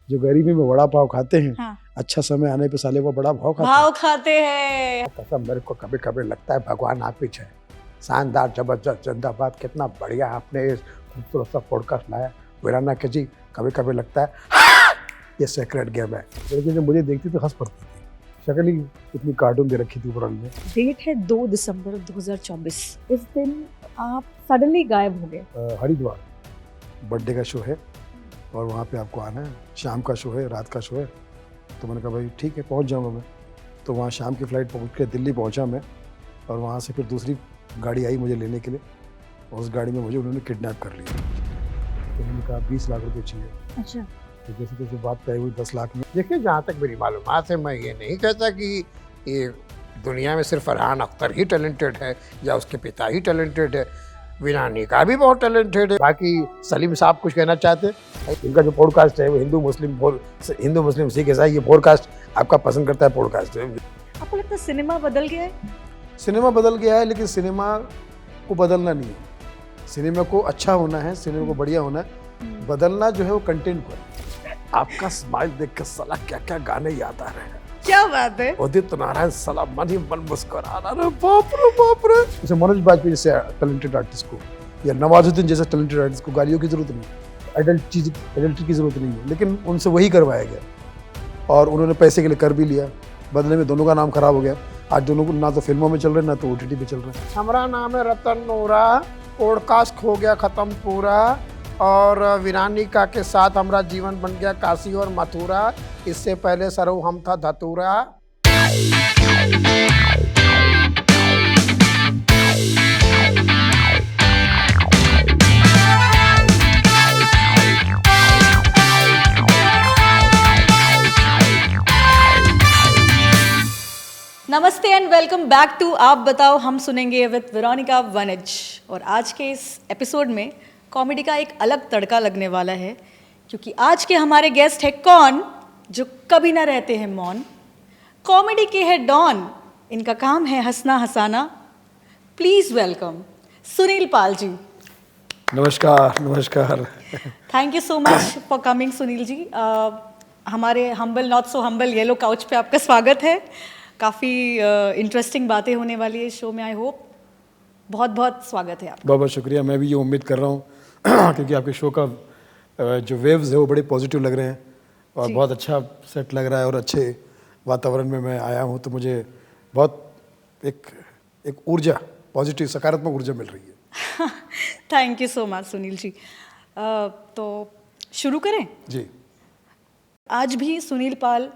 जो गरीबी में वड़ा पाव खाते हैं, हाँ। अच्छा समय आने पे साले वो बड़ा भाव खाते भाव खाते हैं। हैं। कसम मेरे को कभी कभी लगता है भगवान आप ही है। शानदार जबरदस्त जिंदाबाद, कितना बढ़िया आपने ये खूबसूरत सा पॉडकास्ट लाया वीराना के जी। कभी कभी लगता है ये सेक्रेट गेम है, लेकिन जब मुझे देखती तो हंस पड़ती थी। शक्ल ही इतनी कार्टून दे रखी थी ऊपर में। डेट है 2 दिसंबर 2024। इस दिन आप सडनली गायब हो गए। हरिद्वार बर्थडे का शो है और वहाँ पे आपको आना है। शाम का शो है, रात का शो है। तो मैंने कहा भाई ठीक है, पहुँच जाऊँगा मैं। तो वहाँ शाम की फ़्लाइट पहुँच के दिल्ली पहुँचा मैं, और वहाँ से फिर दूसरी गाड़ी आई मुझे लेने के लिए, और उस गाड़ी में मुझे उन्होंने किडनैप कर लिया। तो उन्होंने कहा 20 लाख रुपए चाहिए। अच्छा। तो जैसे तैसे बात तय हुई 10 लाख में। देखिए, जहाँ तक मेरी मालूमात है, मैं ये नहीं कहता कि ये दुनिया में सिर्फ फरहान अख्तर ही टैलेंटेड है या उसके पिता ही टैलेंटेड है। वीरानी का भी बहुत टैलेंटेड है। बाकी सलीम साहब कुछ कहना चाहते हैं? इनका जो पॉडकास्ट है वो हिंदू मुस्लिम सिख ईसाई, ये पॉडकास्ट आपका पसंद करता है पॉडकास्ट। आपको लगता है सिनेमा बदल गया है? सिनेमा बदल गया है, लेकिन सिनेमा को बदलना नहीं है। सिनेमा को अच्छा होना है, सिनेमा को बढ़िया होना है। बदलना जो है वो कंटेंट को है। आपका स्माइल देख कर साला क्या क्या गाने याद आ रहे हैं। क्या बात है। उदित नारायण साला मन ही मन मुस्कुरा रहा है। बाप रे। जैसे मनोज बाजपेयी जैसे टैलेंटेड आर्टिस्ट को, या नवाजुद्दीन जैसे टैलेंटेड आर्टिस्ट को गालियों की जरूरत नहीं, एडल्ट्री की जरूरत नहीं है, लेकिन उनसे वही करवाया गया और उन्होंने पैसे के लिए कर भी लिया। बदले में दोनों का नाम खराब हो गया। आज दोनों को ना तो फिल्मों में चल रहे, ना तो OTT पे चल रहे हैं। हमारा नाम है रतन नोरा, पॉडकास्ट हो गया खत्म पूरा, और वीरानिका के साथ हमारा जीवन बन गया काशी और मथुरा। इससे पहले सरऊ हम था धतूरा। नमस्ते एंड वेलकम बैक टू आप बताओ हम सुनेंगे विद वेरोनिका वनिज। और आज के इस एपिसोड में कॉमेडी का एक अलग तड़का लगने वाला है, क्योंकि आज के हमारे गेस्ट है कौन जो कभी ना रहते हैं मौन। कॉमेडी के है डॉन, इनका काम है हंसना हंसाना। Please welcome Sunil Pal ji. नमस्कार नमस्कार। Thank you so much for coming Sunil ji. हमारे humble not so humble yellow couch पे आपका स्वागत है। काफ़ी इंटरेस्टिंग बातें होने वाली है इस शो में। आई होप बहुत बहुत स्वागत है आपका। बहुत बहुत शुक्रिया। मैं भी ये उम्मीद कर रहा हूँ क्योंकि आपके शो का जो वेव्स है वो बड़े पॉजिटिव लग रहे हैं और बहुत अच्छा सेट लग रहा है और अच्छे वातावरण में मैं आया हूँ, तो मुझे बहुत एक ऊर्जा, पॉजिटिव सकारात्मक ऊर्जा मिल रही है। Thank you so much Sunil ji. तो शुरू करें जी। आज भी सुनील पाल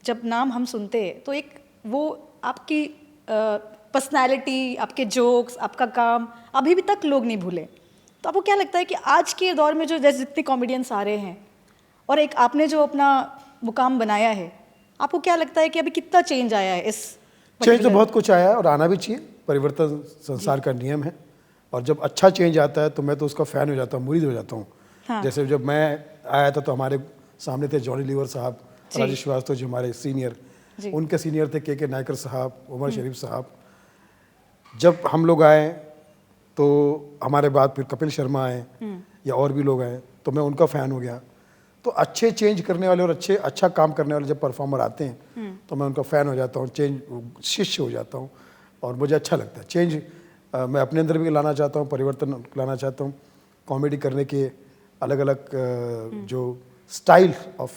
जब नाम हम सुनते हैं तो एक वो आपकी पर्सनैलिटी, आपके जोक्स, आपका काम अभी भी तक लोग नहीं भूले। तो आपको क्या लगता है कि आज के दौर में जो जैसे जितने कॉमेडियंस आ रहे हैं और एक आपने जो अपना मुकाम बनाया है, आपको क्या लगता है कि अभी कितना चेंज आया है इस चेंज तो बहुत कुछ आया है और आना भी चाहिए। परिवर्तन संसार का नियम है, और जब अच्छा चेंज आता है तो मैं तो उसका फ़ैन हो जाता हूँ, मुरीद हो जाता हूँ। हाँ। जैसे जब मैं आया था तो हमारे सामने थे जॉनी लीवर साहब, राजेश श्रीवास्तव जी हमारे सीनियर, उनके सीनियर थे के नायकर साहब, उमर शरीफ साहब। जब हम लोग आए तो हमारे बाद फिर कपिल शर्मा आए या और भी लोग आए, तो मैं उनका फ़ैन हो गया। तो अच्छे चेंज करने वाले और अच्छा काम करने वाले जब परफॉर्मर आते हैं तो मैं उनका फ़ैन हो जाता हूँ, चेंज शिष्य हो जाता हूँ और मुझे अच्छा लगता है। चेंज मैं अपने अंदर भी लाना चाहता हूँ, परिवर्तन लाना चाहता हूँ। कॉमेडी करने के अलग अलग जो स्टाइल ऑफ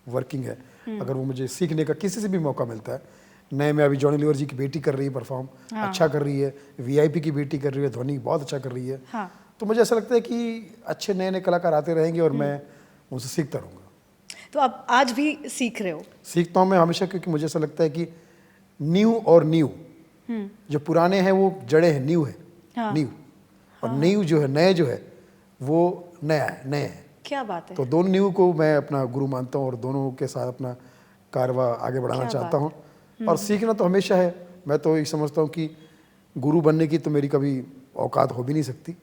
वर्किंग है, अगर वो मुझे सीखने का किसी से भी मौका मिलता है। नए में अभी जॉनी लीवर जी की बेटी कर रही है परफॉर्म, अच्छा कर रही है। VIP की बेटी कर रही है, ध्वनि बहुत अच्छा कर रही है। तो मुझे ऐसा लगता है कि अच्छे नए नए कलाकार आते रहेंगे और मैं उनसे सीखता रहूँगा। तो आप आज भी सीख रहे हो? सीखता हूँ मैं हमेशा, क्योंकि मुझे ऐसा लगता है कि न्यू जो पुराने हैं वो जड़े हैं, न्यू है न्यू, और न्यू जो है, नए जो है वो नया है, नए है। क्या बात है। तो दोनों न्यू को मैं अपना गुरु मानता हूँ और दोनों के साथ अपना कारवा आगे बढ़ाना चाहता हूँ। और सीखना तो हमेशा है। मैं तो ये समझता हूँ कि गुरु बनने की तो मेरी कभी औकात हो भी नहीं सकती।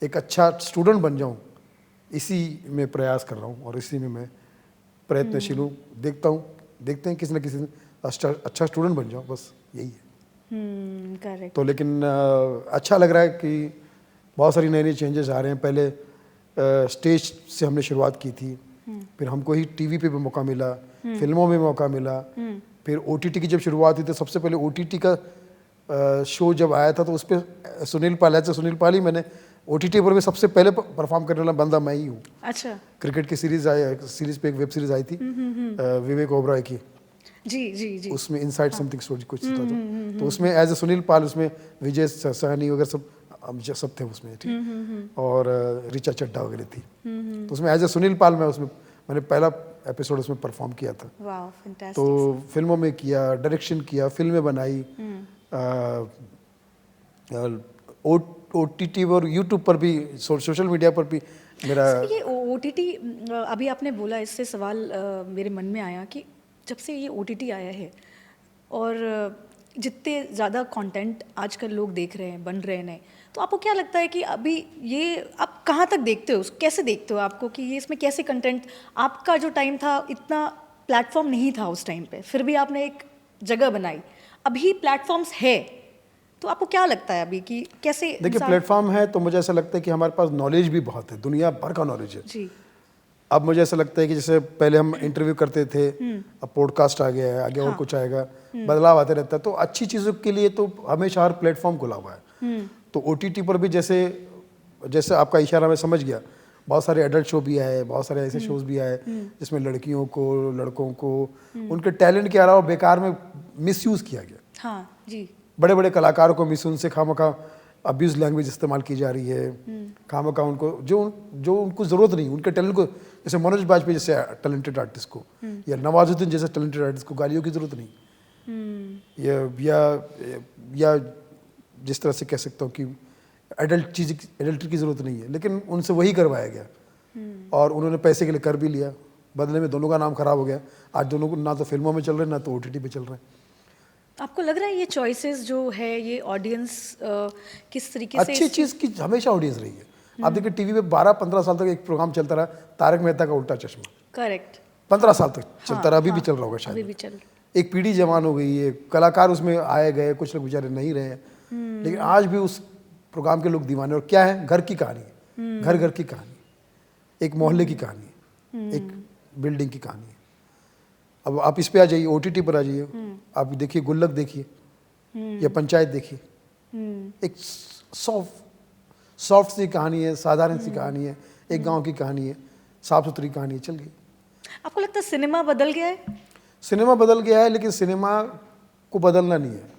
एक अच्छा स्टूडेंट बन जाऊँ, इसी में प्रयास कर रहा हूँ और इसी में मैं प्रयत्नशील हूँ। देखते हैं किसी न किसी अच्छा स्टूडेंट बन जाऊँ, बस यही है। करेक्ट। तो लेकिन अच्छा लग रहा है कि बहुत सारी नई नई चेंजेस आ रहे हैं। पहले स्टेज से हमने शुरुआत की थी, फिर हमको ही टीवी पे भी मौका मिला, फिल्मों में मौका मिला, फिर ओटीटी की जब शुरुआत हुई तो सबसे पहले ओटीटी का शो जब आया था तो उस पर सुनील पाल है, सुनील पाल ही मैंने ओटीटी पर भी सबसे पहले परफॉर्म करने वाला बंदा मैं ही हूँ। अच्छा। क्रिकेट की सीरीज पे एक वेब सीरीज आई थी विवेक ओबरॉय की, जी जी जी। उसमें इनसाइड समथिंग स्टोरी कुछ था तो उसमें एज ए सुनील पाल, उसमें विजय सहनी वगैरह सब थे उसमें, ठीक, और ऋचा चड्ढा वगैरह थी। तो उसमें एज ए सुनील पाल मैंने पहला एपिसोड उसमें परफॉर्म किया था। वाह, फैंटास्टिक। तो फिल्मों में किया, डायरेक्शन किया, फिल्में बनाई, ओटीटी और यूट्यूब पर भी, सोशल मीडिया पर भी मेरा। ये ओटीटी, अभी आपने बोला, इससे सवाल मेरे मन में आया कि जब से ये ओटीटी आया है और जितने ज़्यादा कंटेंट आजकल लोग देख रहे हैं, बन रहे हैं नए, तो आपको क्या लगता है कि अभी ये आप कहाँ तक देखते हो, कैसे देखते हो आपको कि ये इसमें कैसे कंटेंट, आपका जो टाइम था इतना प्लेटफॉर्म नहीं था उस टाइम पे, फिर भी आपने एक जगह बनाई, अभी प्लेटफॉर्म्स है, तो आपको क्या लगता है अभी कि कैसे? देखिए, प्लेटफॉर्म है तो मुझे ऐसा लगता है कि हमारे पास नॉलेज भी बहुत है, दुनिया भर का नॉलेज है जी। अब मुझे ऐसा लगता है कि जैसे पहले हम इंटरव्यू करते थे, अब पॉडकास्ट आ गया है, आगे और कुछ आएगा, बदलाव आते रहता है, तो अच्छी चीज़ों के लिए तो हमेशा हर प्लेटफॉर्म खुला हुआ है। तो ओटीटी पर भी जैसे आपका इशारा मैं समझ गया, बहुत सारे एडल्ट शो भी आए, बहुत सारे ऐसे शोज भी आए जिसमें लड़कियों को, लड़कों को उनके टैलेंट के अलावा बेकार में मिसयूज किया गया। हाँ जी। बड़े बड़े कलाकारों को उनसे खामखा अब्यूज लैंग्वेज इस्तेमाल की जा रही है, खामखा उनको जो उनको ज़रूरत नहीं, उनके टैलेंट को, जैसे मनोज बाजपेयी जैसे टैलेंटेड आर्टिस्ट को या नवाजुद्दीन जैसे टैलेंटेड आर्टिस्ट को गालियों की ज़रूरत नहीं, या जिस तरह से कह सकता हूँ कि एडल्ट्री की ज़रूरत नहीं है, लेकिन उनसे वही करवाया गया और उन्होंने पैसे के लिए कर भी लिया, बदले में दोनों का नाम खराब हो गया। आज दोनों को ना तो फिल्मों में चल रहे हैं, ना तो ओटीटी पे चल रहे हैं। आपको लग रहा है ये चॉइसेस जो है, ये ऑडियंस किस तरीके से? अच्छी चीज़ की हमेशा ऑडियंस रही है। आप देखिए टीवी पे 12-15 साल तक एक प्रोग्राम चलता रहा, तारक मेहता का उल्टा चश्मा। करेक्ट। 15 साल तक चलता रहा, अभी भी चल रहा होगा शायद। अभी भी चल। एक पीढ़ी जवान हो गई है, कलाकार उसमें आए गए, कुछ लोग बेचारे नहीं रहे, लेकिन आज भी उस प्रोग्राम के लोग दीवाने। और क्या है, घर की कहानी है, घर घर की कहानी, एक मोहल्ले की कहानी है, एक बिल्डिंग की कहानी है। अब आप इस पे आ जाइए, ओटीटी पर आ जाइए, आप देखिए गुल्लक देखिए या पंचायत देखिए, एक सॉफ्ट सी कहानी है, साधारण सी कहानी है, एक गांव की कहानी है, साफ सुथरी कहानी है, चल गई। आपको लगता है सिनेमा बदल गया है? सिनेमा बदल गया है, लेकिन सिनेमा को बदलना नहीं है,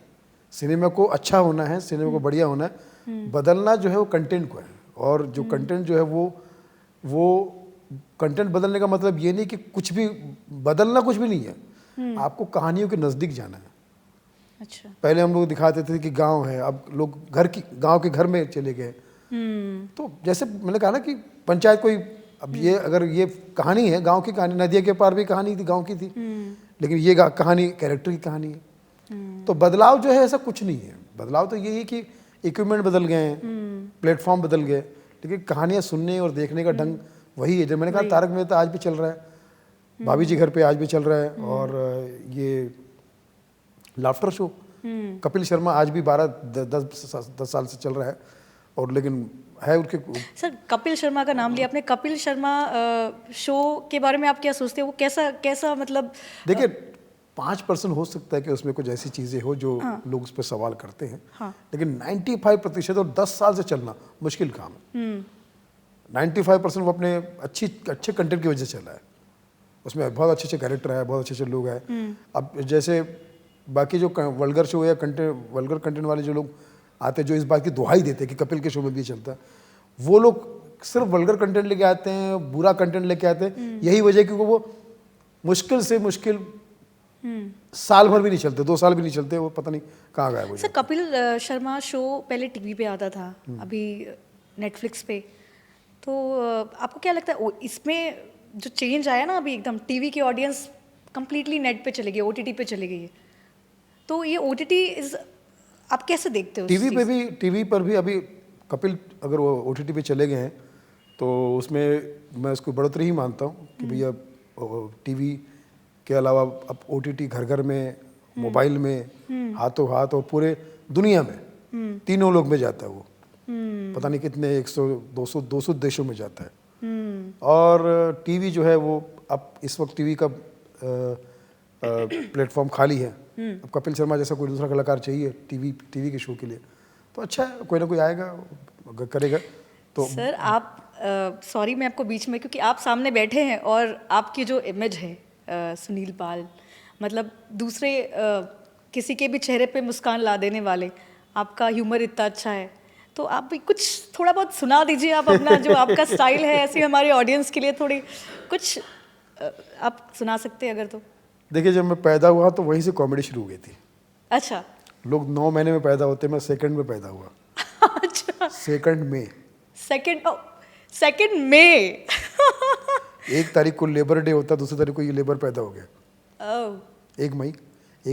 सिनेमा को अच्छा होना है, सिनेमा को बढ़िया होना है। बदलना जो है वो कंटेंट को है, और जो कंटेंट जो है वो कंटेंट बदलने का मतलब ये नहीं कि कुछ भी बदलना, कुछ भी नहीं है, आपको कहानियों के नज़दीक जाना है। अच्छा। पहले हम लोग दिखाते थे कि गांव है, अब लोग गांव के घर में चले गए। तो जैसे मैंने कहा ना कि पंचायत कोई, अब ये अगर ये कहानी है, गांव की कहानी, नदिया के पार भी कहानी थी, गांव की थी, लेकिन ये कहानी कैरेक्टर की कहानी है। तो बदलाव जो है ऐसा कुछ नहीं है, बदलाव तो यही है कि इक्विपमेंट बदल गए हैं, प्लेटफॉर्म बदल गए, लेकिन कहानियाँ सुनने और देखने का ढंग वही है। जब मैंने कहा तारक मेहता आज भी चल रहा है, भाभी जी घर पे आज भी चल रहा है, और ये लाफ्टर शो कपिल शर्मा आज भी 10 साल से चल रहा है, और लेकिन है उनके। सर, कपिल शर्मा का नाम लिया आपने, कपिल शर्मा शो के बारे में आप क्या सोचते हैं? वो कैसा मतलब? देखिए, 5% हो सकता है कि उसमें कुछ ऐसी चीज़ें हो जो लोग उस पर सवाल करते हैं, लेकिन 95% और 10 साल से चलना मुश्किल काम है। 95% वो अपने अच्छे कंटेंट की वजह से चला है, उसमें बहुत अच्छे कैरेक्टर है, बहुत अच्छे लोग हैं। अब जैसे बाकी जो वल्गर शो या वल्गर कंटेंट वाले जो लोग आते हैं, जो इस बात की दुहाई देते हैं कि कपिल के शो में भी चलता है, वो लोग सिर्फ वल्गर कंटेंट लेके आते हैं, बुरा कंटेंट लेके आते हैं। यही वजह है क्योंकि वो मुश्किल से मुश्किल साल भर भी नहीं चलते, 2 साल भी नहीं चलते, वो पता नहीं कहाँ गए वो। सर, कपिल शर्मा शो पहले टीवी पे आता था, अभी नेटफ्लिक्स पे, तो आपको क्या लगता है इसमें जो चेंज आया ना, अभी एकदम टीवी की ऑडियंस कंप्लीटली नेट पे चली गई, ओटीटी पे चली गई है, तो ये ओटीटी आप कैसे देखते हो? टीवी पर भी अभी कपिल अगर वो ओटीटी पे चले गए हैं तो उसमें मैं उसको बढ़ोतरी ही मानता हूँ कि भैया टीवी के अलावा अब ओटीटी घर घर में, मोबाइल में, हाथों हाथ, और पूरे दुनिया में तीनों लोग में जाता है वो, पता नहीं कितने 100 200 देशों में जाता है, और टीवी जो है वो अब इस वक्त टीवी का प्लेटफॉर्म खाली है। अब कपिल शर्मा जैसा कोई दूसरा कलाकार चाहिए टीवी के शो के लिए, तो अच्छा है, कोई ना कोई आएगा अगर करेगा तो। सर आप सॉरी मैं आपको बीच में, क्योंकि आप सामने बैठे हैं और आपकी जो इमेज है सुनील पाल, मतलब दूसरे किसी के भी चेहरे पे मुस्कान ला देने वाले, आपका ह्यूमर इतना अच्छा है, तो आप भी कुछ थोड़ा बहुत सुना दीजिए आप अपना, जो आपका स्टाइल है, ऐसे हमारे ऑडियंस के लिए थोड़ी कुछ आप सुना सकते हैं अगर तो। देखिए, जब मैं पैदा हुआ तो वहीं से कॉमेडी शुरू हो गई थी। अच्छा। लोग 9 महीने में पैदा होते, मैं सेकंड में पैदा हुआ। अच्छा, सेकंड में, सेकंड में 1 तारीख को लेबर डे होता, दूसरी तारीख को ये लेबर पैदा हो गया। ओह, 1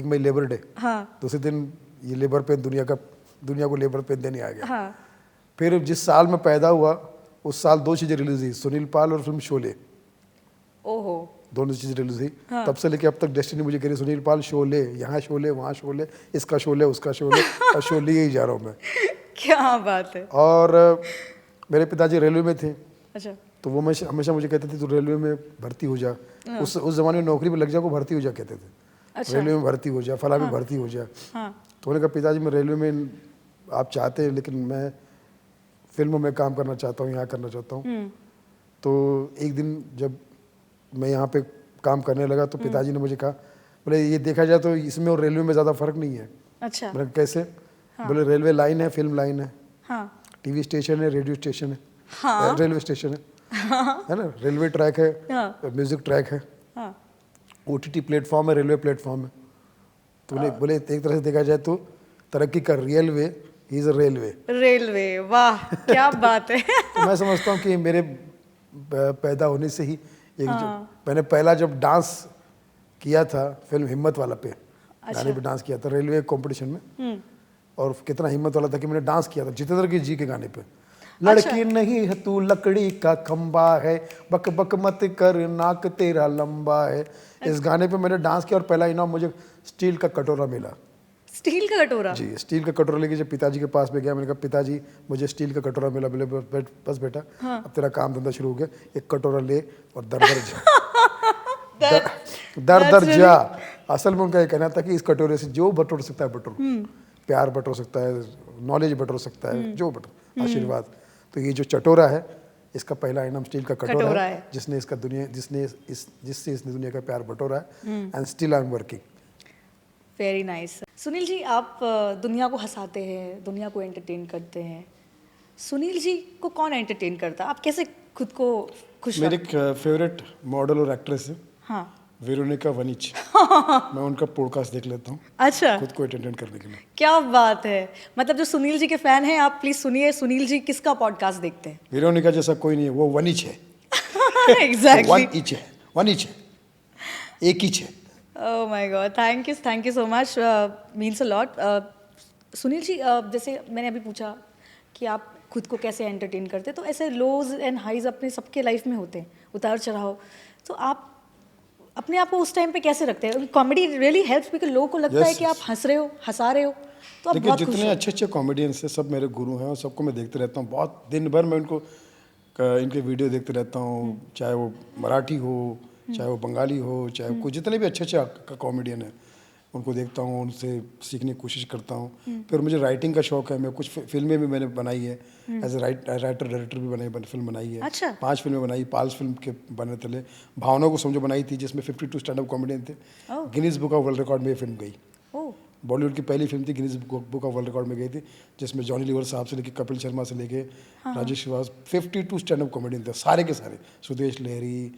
मई लेबर डे, हाँ दूसरे दिन ये लेबर पेन दुनिया को लेबर पेन देने आ गया। हाँ। फिर जिस साल में पैदा हुआ उस साल 2 चीज़ें रिलीज हुई, सुनील पाल और फिल्म शोले, ओहो, दोनों चीज़ें रिलीज हुई। तब से लेके अब तक डेस्टिनी मुझे कह रही सुनील पाल शोले, यहाँ शोले वहाँ शोले, इसका शोले उसका शोले, और शोले ही जा रहा हूँ मैं। क्या बात है। और मेरे पिताजी रेलवे में थे, अच्छा, तो वो हमेशा मुझे कहते थे तू रेलवे में भर्ती हो जा। उस जमाने में नौकरी पे लग जा को भर्ती हो जा कहते थे। अच्छा। रेलवे में भर्ती हो जा, फला में भर्ती हो जा। हाँ तो उन्होंने कहा पिताजी मैं रेलवे में आप चाहते हैं, लेकिन मैं फिल्मों में काम करना चाहता हूँ, यहाँ करना चाहता हूँ। तो एक दिन जब मैं यहाँ पे काम करने लगा तो पिताजी ने मुझे कहा, बोले ये देखा जाए तो इसमें और रेलवे में ज़्यादा फर्क नहीं है। अच्छा, मैंने कहा कैसे? बोले रेलवे लाइन है, फिल्म लाइन है, हाँ टीवी स्टेशन है, रेडियो स्टेशन है, हाँ रेलवे स्टेशन है ना, रेलवे ट्रैक है, हाँ म्यूजिक ट्रैक है, हाँ। ओटीटी प्लेटफॉर्म है, रेलवे प्लेटफॉर्म है। तो उन्हें बोले एक तरह से देखा जाए तो तरक्की का real way is a railway. Railway, वाह क्या बात है। तो मैं समझता हूँ कि मेरे पैदा होने से ही मैंने पहला जब डांस किया था फिल्म हिम्मत वाला पे, गाने पे डांस किया था रेलवे कंपटीशन में। और कितना हिम्मत वाला था कि मैंने डांस किया था जितेंद्र जी के गाने पे। लड़की नहीं है तू लकड़ी का खंबा है, बक बक मत कर नाक तेरा लंबा है। इस गाने पे मैंने डांस किया और पहला इनाम मुझे स्टील का कटोरा मिला। स्टील का कटोरा? जी, स्टील का कटोरा लेके जब पिताजी के पास में गया, मैंने कहा पिताजी मुझे स्टील का कटोरा मिला। बोले बस बेटा, अब तेरा काम धंधा शुरू हो गया, एक कटोरा ले और दर दर जा। दर दर जा। असल में उनका ये कहना था कि इस कटोरे से जो बटोर सकता है बटोर, प्यार बटोर सकता है, नॉलेज बटोर सकता है, जो बटोर, आशीर्वाद। तो ये जो चटोरा है, इसका पहला इनाम स्टील का कटोरा है, जिससे इसने दुनिया का प्यार बटोरा है। And still I am working. Very nice. Sunil ji, आप दुनिया को हंसाते हैं, दुनिया को एंटरटेन करते हैं। सुनील जी को कौन एंटरटेन करता है? आप कैसे खुद को खुश मेरे फेवरेट मॉडल और एक्ट्रेस है हाँ वेरोनिका वनिच। मैं उनका पॉडकास्ट देख लेता हूँ अच्छा, खुद को एंटरटेन करने के लिए। क्या बात है। मतलब जो सुनील जी के फैन हैं, आप प्लीज सुनिए सुनील जी किसका पॉडकास्ट देखते हैं। वेरोनिका जैसा कोई नहीं है, वो वनिच है। एग्जैक्टली, वनिच है, एक ही है। Oh my God, thank you so much, means a lot. Sunil ji, जैसे मैंने अभी पूछा कि आप खुद को कैसे एंटरटेन करते हैं, तो ऐसे लोज एंड हाइज अपने सबके लाइफ में होते हैं, उतार चढ़ाव। तो आप अपने आप को उस टाइम पे कैसे रखते हैं? कॉमेडी रियली हेल्प्स, बिकॉज लोगों को लगता है कि आप हंस रहे हो, हंसा रहे हो, तो आप देखिए बहुत खुश जितने हो। अच्छे कॉमेडियंस हैं सब मेरे गुरु हैं और सबको मैं देखते रहता हूँ। बहुत दिन भर मैं इनके वीडियो देखते रहता हूँ, चाहे वो मराठी हो, चाहे वो बंगाली हो, चाहे कोई जितने भी अच्छे कॉमेडियन हैं उनको देखता हूँ, उनसे सीखने की कोशिश करता हूँ। फिर मुझे राइटिंग का शौक है, मैं कुछ फिल्में भी मैंने बनाई है, एज ए राइटर डायरेक्टर भी फिल्म बनाई है। अच्छा। 5 फिल्में बनाई, पाल्स फिल्म के बने तले। भावना को समझो बनाई थी जिसमें 52 स्टैंड अप कॉमेडियन थे। Guinness book of world record में ये फिल्म गई। ओह, बॉलीवुड की पहली फिल्म थी, Guinness book of world record में गई थी, जिसमें जॉनी लीवर साहब से लेके कपिल शर्मा से लेके Rajesh Srivastava, 52 stand up comedian थे, सारे के सारे। सुदेश लहरी।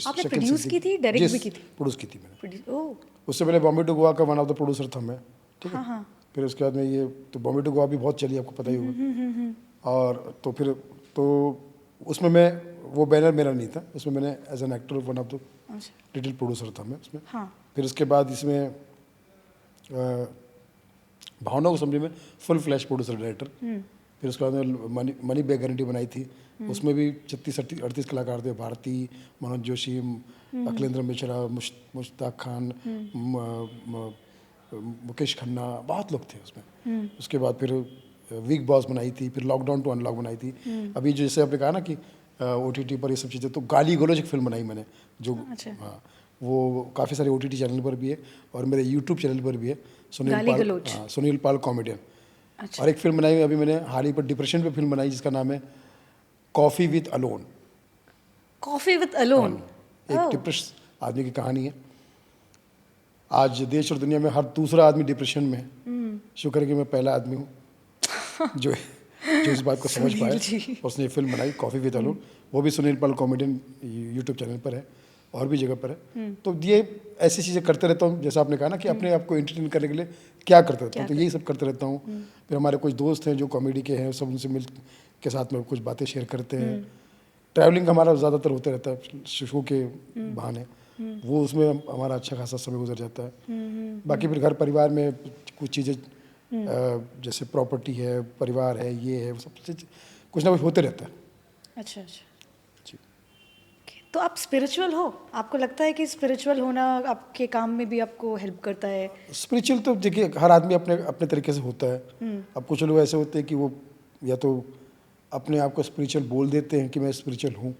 आपने प्रोड्यूस की थी, डायरेक्ट भी की थी? प्रोड्यूस की थी मैंने। ओह, उससे पहले बॉम्बे टू गोवा का वन ऑफ द प्रोड्यूसर था मैं, ठीक है। फिर उसके बाद में ये तो बॉम्बे टू गोवा भी बहुत चली, आपको पता ही होगा। और तो फिर तो उसमें मैं, वो बैनर मेरा नहीं था, उसमें मैंने as an actor one of the little producer था मैं उसमें। फिर उसके बाद इसमें भावना को समझे में फुल फ्लैश प्रोड्यूसर डायरेक्टर। फिर उसके बाद में मनी बैग गारंटी बनाई थी, उसमें भी 36-38 कलाकार थे। भारती, मनोज जोशी, अखिलेंद्र मिश्रा, मुश्ताक खान, मुकेश खन्ना, बहुत लोग थे उसमें। उसके बाद फिर वीक बॉस बनाई थी, फिर लॉकडाउन टू अनलॉक बनाई थी। अभी जैसे आपने कहा ना कि OTT पर ये सब चीज़ें। तो गाली गलौज एक फिल्म बनाई मैंने जो, अच्छा। हाँ, वो काफ़ी सारे OTT चैनल पर भी है और मेरे यूट्यूब चैनल पर भी है, सुनील गाली पाल। गलौज। हाँ, सुनील पाल कॉमेडियन। अच्छा। और एक फिल्म बनाई अभी मैंने हाल ही पर डिप्रेशन पे फिल्म बनाई जिसका नाम है coffee with alone. Coffee with alone. एक डिप्रेस आदमी की कहानी है। आज देश और दुनिया में हर दूसरा आदमी डिप्रेशन में है। शुक्र है कि मैं पहला आदमी हूँ जो जो इस बात को समझ पाया। सुनील जी। और उसने ये फिल्म बनाई कॉफ़ी विद अलोन, वो भी सुनील पाल कॉमेडियन यूट्यूब चैनल पर है और भी जगह पर है। तो ये ऐसी चीज़ें करते रहता हूँ, जैसा आपने कहा ना कि अपने आप को एंटरटेन करने के लिए क्या करते रहता हूँ, तो यही सब करते रहता हूँ। फिर हमारे कुछ दोस्त हैं जो कॉमेडी के हैं, सब उनसे मिल के साथ में कुछ बातें शेयर करते हैं। ट्रैवलिंग हमारा ज़्यादातर होते रहता है शो के बहाने, वो उसमें हमारा अच्छा खासा समय गुजर जाता है। बाकी फिर घर परिवार में कुछ चीज़ें जैसे प्रॉपर्टी है, परिवार है, ये है, वो सब चीज़ कुछ ना कुछ होते रहता है। अच्छा अच्छा। जी। तो आप स्पिरिचुअल हो? आपको लगता है कि स्पिरिचुअल होना आपके काम में भी आपको हेल्प करता है? स्पिरिचुअल तो देखिए हर आदमी अपने अपने तरीके से होता है। अब कुछ लोग ऐसे होते हैं कि वो या तो अपने आप को स्पिरिचुअल बोल देते हैं कि मैं स्पिरिचुअल हूँ,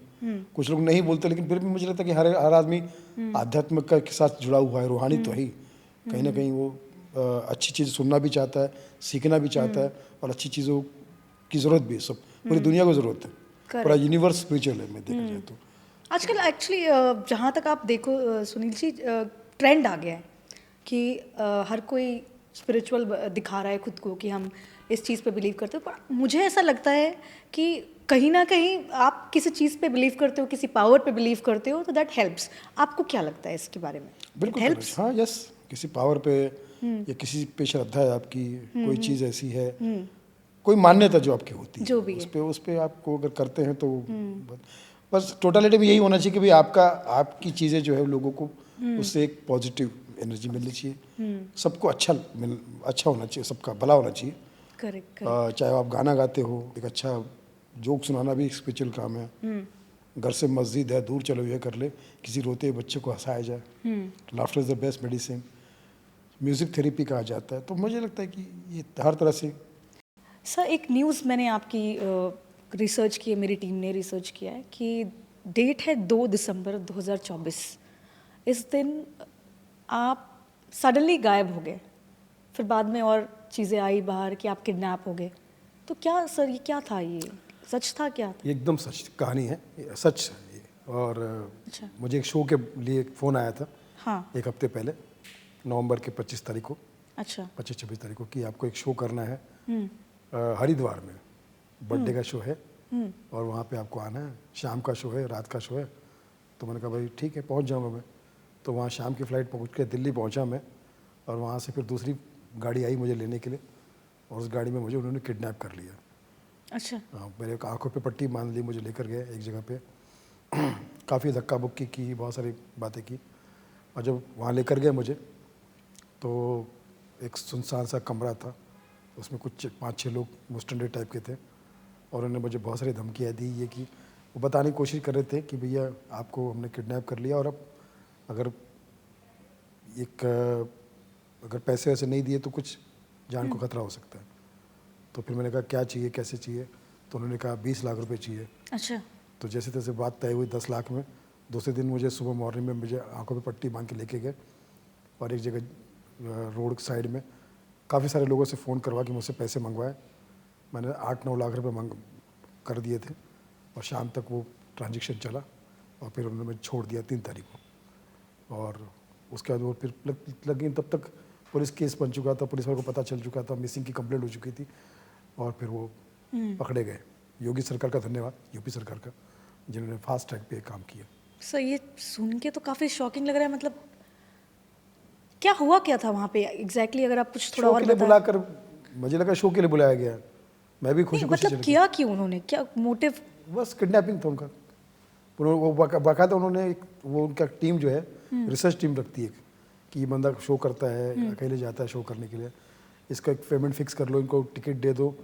कुछ लोग नहीं बोलते, लेकिन फिर भी मुझे लगता है कि हर आदमी आध्यात्मिक के साथ जुड़ा हुआ है, रूहानी तो है ही। कहीं ना कहीं वो अच्छी चीज़ सुनना भी चाहता है, सीखना भी चाहता है, और अच्छी चीज़ों की ज़रूरत भी है। सब पूरी दुनिया को ज़रूरत है, पूरा यूनिवर्स स्पिरिचुअल है मैं देखा जाए तो। आजकल एक्चुअली जहाँ तक आप देखो सुनील जी, ट्रेंड आ गया है कि हर कोई स्पिरिचुअल दिखा रहा है खुद को कि हम इस चीज़ पे बिलीव करते हो। पर मुझे ऐसा लगता है कि कहीं ना कहीं आप किसी चीज़ पे बिलीव करते हो, किसी पावर पे बिलीव करते हो, तो दैट हेल्प्स। आपको क्या लगता है इसके बारे में? बिल्कुल हेल्प्स। हाँ, यस, किसी पावर पे या किसी पे श्रद्धा है आपकी, कोई चीज़ ऐसी है, कोई मान्यता जो आपकी होती है, जो भी है। उस पे आपको अगर करते हैं तो बस टोटलिटी में यही होना चाहिए कि भाई आपकी चीज़ें जो है लोगों को उससे एक पॉजिटिव एनर्जी मिलनी चाहिए, सबको अच्छा होना चाहिए, सबका भला होना चाहिए। करेक्ट। चाहे आप गाना गाते हो, एक अच्छा जोक सुनाना भी एक स्पिरिचुअल काम है। घर से मस्जिद है, दूर चलो ये कर ले, किसी रोते हुए बच्चे को हंसाया जाए। Laughter is the best medicine, music therapy कहा जाता है। तो मुझे लगता है कि ये हर तरह से। सर, एक न्यूज़ मैंने आपकी रिसर्च की है, मेरी टीम ने रिसर्च किया है कि डेट है 2 दिसंबर 2024। इस दिन आप सडनली गायब हो गए, फिर बाद में और चीज़ें आई बाहर कि आप किडनैप हो गए। तो क्या सर, ये क्या था? ये सच था क्या? ये एकदम सच कहानी है, ये सच है ये। और अच्छा। मुझे एक शो के लिए एक फ़ोन आया था हाँ। एक हफ्ते पहले, नवंबर के 25 तारीख को, अच्छा। 25-26 तारीख को, कि आपको एक शो करना है हरिद्वार में, बर्थडे का शो है और वहाँ पे आपको आना है, शाम का शो है, रात का शो है। तो मैंने कहा भाई ठीक है, पहुँच जाऊँगा मैं। तो वहाँ शाम की फ़्लाइट पहुँच के दिल्ली पहुँचा मैं, और वहाँ से फिर दूसरी गाड़ी आई मुझे लेने के लिए, और उस गाड़ी में मुझे उन्होंने किडनैप कर लिया। अच्छा। हाँ, मेरे आंखों पे पट्टी बांध ली, मुझे लेकर गए एक जगह पे। काफ़ी धक्का बुक्की की, बहुत सारी बातें की, और जब वहाँ लेकर गए मुझे, तो एक सुनसान सा कमरा था, उसमें कुछ 5-6 लोग मुस्टंडे टाइप के थे, और उन्होंने मुझे बहुत सारी धमकियाँ दी, ये कि वो बताने की कोशिश कर रहे थे कि भैया आपको हमने किडनैप कर लिया, और अब अगर पैसे वैसे नहीं दिए तो कुछ जान को खतरा हो सकता है। तो फिर मैंने कहा क्या चाहिए, कैसे चाहिए? तो उन्होंने कहा 20 लाख रुपए चाहिए। अच्छा। तो जैसे तैसे बात तय हुई 10 लाख में। दूसरे दिन मुझे सुबह मॉर्निंग में मुझे आंखों पे पट्टी बांध के लेके गए, और एक जगह रोड साइड में काफ़ी सारे लोगों से फ़ोन करवा के मुझसे पैसे मंगवाए। मैंने 8-9 लाख रुपए कर दिए थे, और शाम तक वो ट्रांजेक्शन चला, और फिर उन्होंने मुझे छोड़ दिया 3 तारीख को। और उसके बाद वो फिर लेकिन तब तक पुलिस केस बन चुका था, पुलिस वालों को पता चल चुका था, मिसिंग की कंप्लेंट हो चुकी थी, और फिर वो पकड़े गए। योगी सरकार का धन्यवाद, यूपी सरकार का, जिन्होंने फास्ट ट्रैक पे काम किया। सर, ये सुन के तो काफ़ी शॉकिंग लग रहा है। मतलब क्या हुआ क्या था वहाँ पे एग्जैक्टली? अगर आप कुछ थोड़ा शो और के लिए बताएं। बुलाकर, मुझे लगा शो के लिए बुलाया गया, मैं भी खुशी नहीं, खुशी मतलब चल किया क्यों उन्होंने? क्या मोटिव? गया। बस किडनैपिंग था उनका। वो बाकायदा उन्होंने वो उनका टीम जो है, रिसर्च टीम रखती है कि ये बंदा शो करता है, अकेले जाता है शो करने के लिए, इसका एक पेमेंट फिक्स कर लो, इनको टिकट दे दो,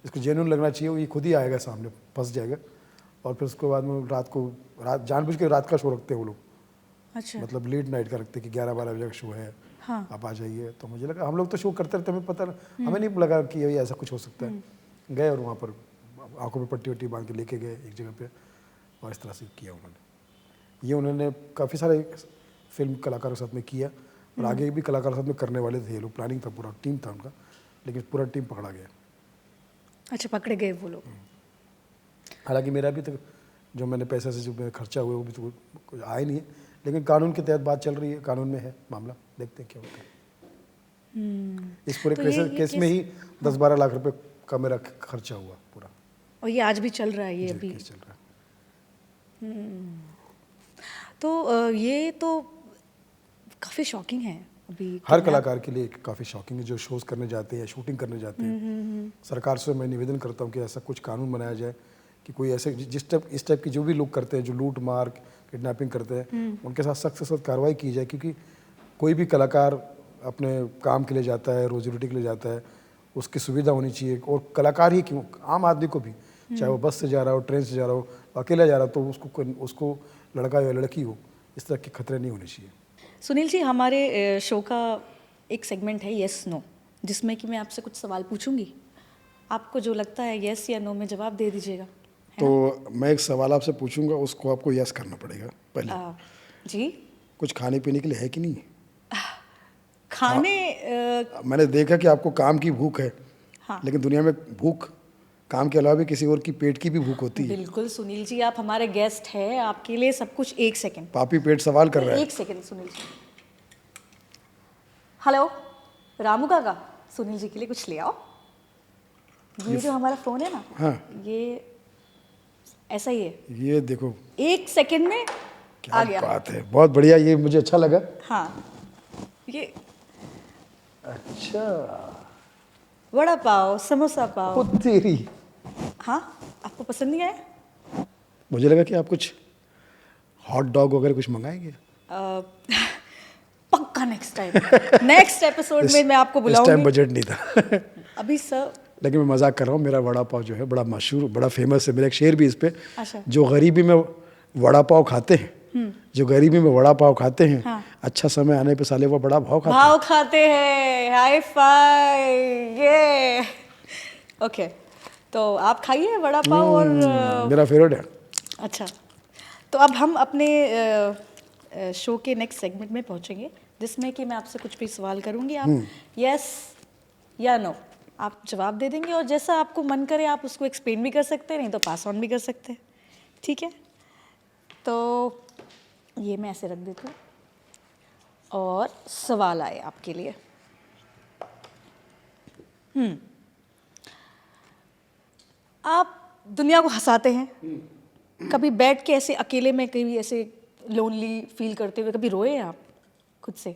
इसको जेन्युइन लगना चाहिए, वो ये खुद ही आएगा सामने, फंस जाएगा। और फिर उसके बाद में रात जानबूझ के रात का शो रखते हैं वो लोग, अच्छा। मतलब लेट नाइट का रखते हैं कि 11-12 बजे का शो है, हाँ। आप आ जाइए। तो मुझे लगा हम लोग तो शो करते रहते, हमें पता हमें नहीं लगा कि ये ऐसा कुछ हो सकता है। गए और वहाँ पर आंखों में पट्टी वट्टी बांध के लेके गए एक जगह पे, और इस तरह से किया उन्होंने। ये उन्होंने काफ़ी सारे फिल्म कलाकारों के साथ में किया और आगे भी कलाकारों के साथ में करने वाले थे ये लोग, प्लानिंग था, पूरा टीम था उनका, लेकिन पूरा टीम पकड़ा गया। अच्छा, पकड़े गए वो लोग। हालांकि मेरा भी तो जो मैंने पैसे से जो मेरा खर्चा हुआ वो भी तो कुछ आया नहीं है, लेकिन कानून के तहत बात चल रही है, कानून में है मामला, देखते हैं क्या होता है। इस पूरे तो केस में ही 10-12 लाख रुपए का मेरा खर्चा हुआ पूरा। और ये आज भी चल रहा है, ये अभी केस चल रहा है। तो ये तो काफ़ी शॉकिंग है अभी। हर कलाकार के लिए काफ़ी शॉकिंग है जो शोज करने जाते हैं या शूटिंग करने जाते हैं। सरकार से मैं निवेदन करता हूँ कि ऐसा कुछ कानून बनाया जाए कि कोई ऐसे इस टाइप की जो भी लोग करते हैं, जो लूट मार किडनैपिंग करते हैं, उनके साथ सख्त से सख्त कार्रवाई की जाए। क्योंकि कोई भी कलाकार अपने काम के लिए जाता है, रोजी रोटी के लिए जाता है, उसकी सुविधा होनी चाहिए। और कलाकार ही क्यों, आम आदमी को भी, चाहे वो बस से जा रहा हो, ट्रेन से जा रहा हो, अकेला जा रहा हो, तो उसको लड़का या लड़की हो, इस तरह के खतरे नहीं होने चाहिए। सुनील जी, हमारे शो का एक सेगमेंट है येस नो, जिसमें कि मैं आपसे कुछ सवाल पूछूंगी, आपको जो लगता है येस या नो में जवाब दे दीजिएगा। तो मैं एक सवाल आपसे पूछूंगा, उसको आपको यस करना पड़ेगा पहले। जी। कुछ खाने पीने के लिए है कि नहीं? खाने मैंने देखा कि आपको काम की भूख है। हाँ। लेकिन दुनिया में भूख काम के अलावा भी किसी और की पेट की भी भूख होती है। बिल्कुल सुनील जी, आप हमारे गेस्ट हैं, आपके लिए सब कुछ। एक सेकंड, पापी पेट सवाल कर रहा है। एक सेकंड सुनील जी। हेलो रामू काका, सुनील जी के लिए कुछ ले आओ। ये जो हमारा फोन है ना, हाँ, ये ऐसा ही है, ये देखो एक सेकंड में क्या आ गया। बात है, बहुत बढ़िया, ये मुझे अच्छा लगा। हाँ, ये अच्छा, वड़ा पाव, समोसा पाव। ओ तेरी, हाँ, आपको पसंद नहीं आया? मुझे लगा कि आप कुछ हॉट डॉग वगैरह कुछ मंगाएंगे। पक्का नेक्स्ट टाइम, नेक्स्ट एपिसोड में मैं आपको इस टाइम बुलाऊंगी। बजट नहीं था। अभी सर, लेकिन मैं मजाक कर रहा हूँ, मेरा वड़ा पाव जो है बड़ा मशहूर, बड़ा फेमस है। मेरा एक शेर भी इस पे, अच्छा। जो गरीबी में वड़ा पाव खाते हैं, जो गरीबी में वड़ा पाव खाते हैं, हाँ। अच्छा समय आने पे साले वो बड़ा भाव खाते भाव खाते हैं। हाई फाई, ये ओके। तो आप खाइए वड़ा पाव और हैं। मेरा फेवरेट है। अच्छा, तो अब हम अपने शो के नेक्स्ट सेगमेंट में पहुंचेंगे, जिसमें कि मैं आपसे कुछ भी सवाल करूंगी, आप यस या नो आप जवाब दे देंगे, और जैसा आपको मन करे आप उसको एक्सप्लेन भी कर सकते हैं, नहीं तो पास ऑन भी कर सकते हैं। ठीक है, तो ये मैं ऐसे रख देती हूँ और सवाल आए आपके लिए। आप दुनिया को हंसाते हैं, कभी बैठ के ऐसे अकेले में कभी ऐसे लोनली फील करते हुए कभी रोए हैं आप खुद से?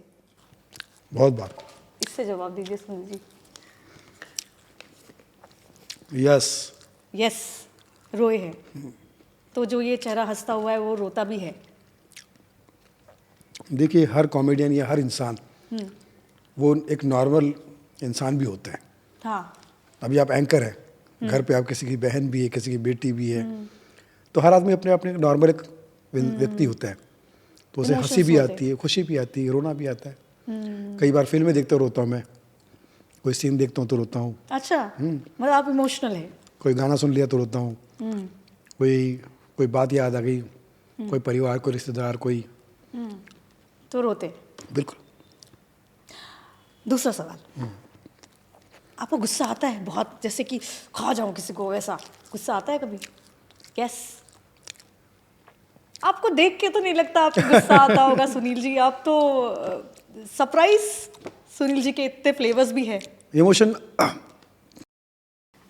बहुत बार। इससे जवाब दीजिए सुनील जी। यस। यस, रोए हैं। तो जो ये चेहरा हंसता हुआ है वो रोता भी है? देखिए, हर कॉमेडियन या हर इंसान वो एक नॉर्मल इंसान भी होता है। हाँ। अभी आप एंकर हैं, घर पे आप किसी की बहन भी है, किसी की बेटी भी है, तो हर आदमी अपने अपने नॉर्मल एक व्यक्ति होता है। तो उसे Emotions हंसी भी होते आती है, खुशी भी आती है, रोना भी आता है। कई बार फिल्में देखते रोता हूँ मैं, कोई सीन देखता हूँ तो रोता हूँ, अच्छा, मतलब आप इमोशनल है। कोई गाना सुन लिया तो रोता हूँ, कोई बात याद आ गई, कोई परिवार, कोई रिश्तेदार, कोई, तो रोते। बिल्कुल। दूसरा सवाल, आपको गुस्सा आता है बहुत, जैसे कि खा जाऊं किसी को, वैसा गुस्सा आता है कभी? यस। आपको देख के तो नहीं लगता आपको गुस्सा आता होगा सुनील जी, आप तो सरप्राइज सुनील जी के इतने फ्लेवर्स भी है। इमोशन।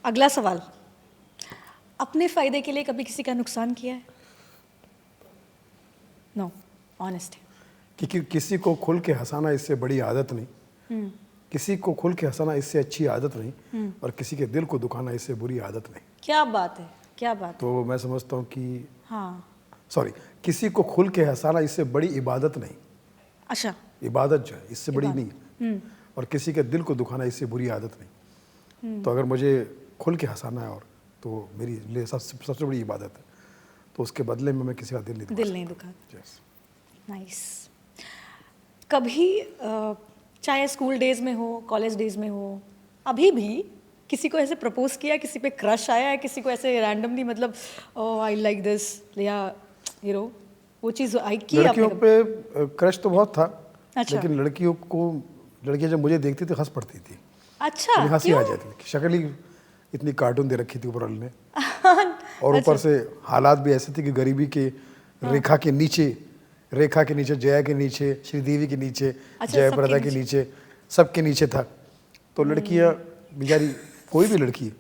अगला सवाल, अपने फायदे के लिए कभी किसी का नुकसान किया है? नो, ऑनेस्ट है। क्योंकि किसी को खुल के हंसाना इससे बड़ी आदत नहीं, किसी को खुल के हंसाना इससे अच्छी आदत नहीं, और किसी के दिल को दुखाना इससे बुरी आदत नहीं। क्या बात है, क्या बात है। तो मैं समझता हूँ कि हाँ, सॉरी, किसी को खुल के हंसाना इससे बड़ी इबादत नहीं। अच्छा, इबादत जो है इससे बड़ी नहीं, और किसी के दिल को दुखाना इससे बुरी आदत नहीं। तो अगर मुझे खुल के हंसाना है, और तो मेरी लिए सबसे बड़ी इबादत है, तो उसके बदले में मैं किसी का दिल नहीं दुखा। Yes. नाइस। कभी चाहे स्कूल डेज में हो, कॉलेज डेज में हो, अभी भी किसी को ऐसे प्रपोज किया, किसी पे क्रश आया है, किसी को ऐसे रैंडमली मतलब ओह आई लाइक दिस, या यू नो वो चीज़ आई की लड़कियों आपने पे क्रश तो बहुत था, अच्छा। लेकिन लड़कियां जब मुझे देखती थी हंस पड़ती थी, अच्छा मुझे हंसी आ क्यों? जाती थी। शक्ल ही इतनी कार्टून दे रखी थी ऊपर वाले ने, और ऊपर से हालात भी ऐसे थे कि गरीबी के रेखा के नीचे जया के नीचे, श्रीदेवी के नीचे, अच्छा, जयप्रदा सबके के नीचे, सबके नीचे था। तो लड़कियां बेचारी, कोई भी लड़की